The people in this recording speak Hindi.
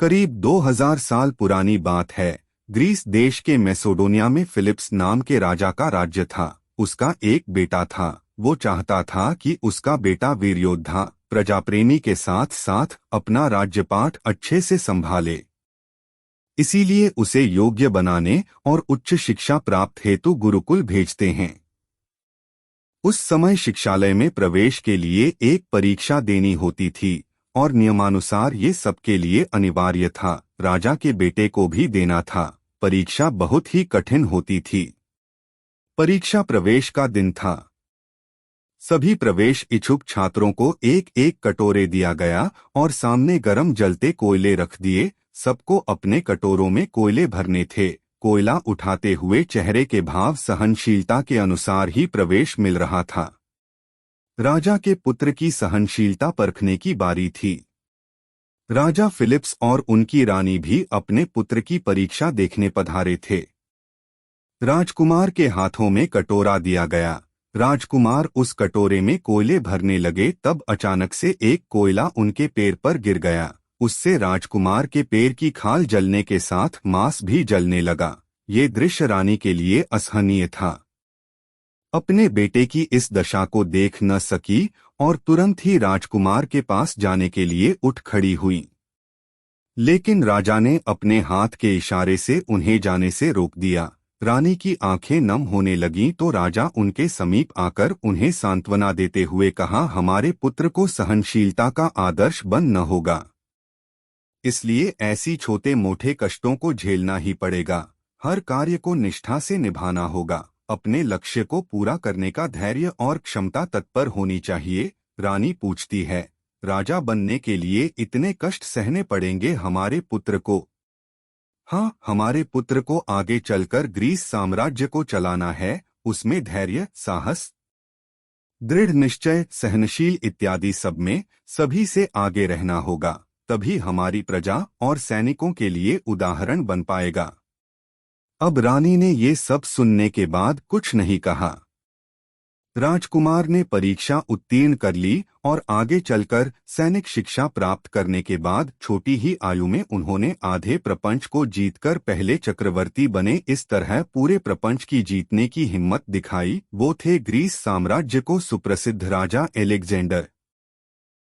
करीब 2000 साल पुरानी बात है। ग्रीस देश के मैसेडोनिया में फिलिप्स नाम के राजा का राज्य था। उसका एक बेटा था। वो चाहता था कि उसका बेटा वीर योद्धा, प्रजाप्रेमी के साथ साथ अपना राज्यपाट अच्छे से संभाले। इसीलिए उसे योग्य बनाने और उच्च शिक्षा प्राप्त हेतु गुरुकुल भेजते हैं। उस समय शिक्षालय में प्रवेश के लिए एक परीक्षा देनी होती थी और नियमानुसार ये सबके लिए अनिवार्य था। राजा के बेटे को भी देना था। परीक्षा बहुत ही कठिन होती थी। परीक्षा प्रवेश का दिन था। सभी प्रवेश इच्छुक छात्रों को एक एक कटोरे दिया गया और सामने गरम जलते कोयले रख दिए। सबको अपने कटोरों में कोयले भरने थे। कोयला उठाते हुए चेहरे के भाव सहनशीलता के अनुसार ही प्रवेश मिल रहा था। राजा के पुत्र की सहनशीलता परखने की बारी थी। राजा फिलिप्स और उनकी रानी भी अपने पुत्र की परीक्षा देखने पधारे थे। राजकुमार के हाथों में कटोरा दिया गया। राजकुमार उस कटोरे में कोयले भरने लगे, तब अचानक से एक कोयला उनके पैर पर गिर गया। उससे राजकुमार के पैर की खाल जलने के साथ मांस भी जलने लगा। ये दृश्य रानी के लिए असहनीय था। अपने बेटे की इस दशा को देख न सकी और तुरंत ही राजकुमार के पास जाने के लिए उठ खड़ी हुई। लेकिन राजा ने अपने हाथ के इशारे से उन्हें जाने से रोक दिया। रानी की आंखें नम होने लगीं तो राजा उनके समीप आकर उन्हें सांत्वना देते हुए कहा, हमारे पुत्र को सहनशीलता का आदर्श बनना होगा, इसलिए ऐसी छोटे मोटे कष्टों को झेलना ही पड़ेगा। हर कार्य को निष्ठा से निभाना होगा। अपने लक्ष्य को पूरा करने का धैर्य और क्षमता तत्पर होनी चाहिए। रानी पूछती है, राजा बनने के लिए इतने कष्ट सहने पड़ेंगे हमारे पुत्र को? हाँ, हमारे पुत्र को आगे चलकर ग्रीस साम्राज्य को चलाना है। उसमें धैर्य, साहस, दृढ़ निश्चय, सहनशील इत्यादि सब में सभी से आगे रहना होगा। तभी हमारी प्रजा और सैनिकों के लिए उदाहरण बन पाएगा। अब रानी ने ये सब सुनने के बाद कुछ नहीं कहा। राजकुमार ने परीक्षा उत्तीर्ण कर ली और आगे चलकर सैनिक शिक्षा प्राप्त करने के बाद छोटी ही आयु में उन्होंने आधे प्रपंच को जीतकर पहले चक्रवर्ती बने। इस तरह पूरे प्रपंच की जीतने की हिम्मत दिखाई। वो थे ग्रीस साम्राज्य को सुप्रसिद्ध राजा एलेक्जेंडर।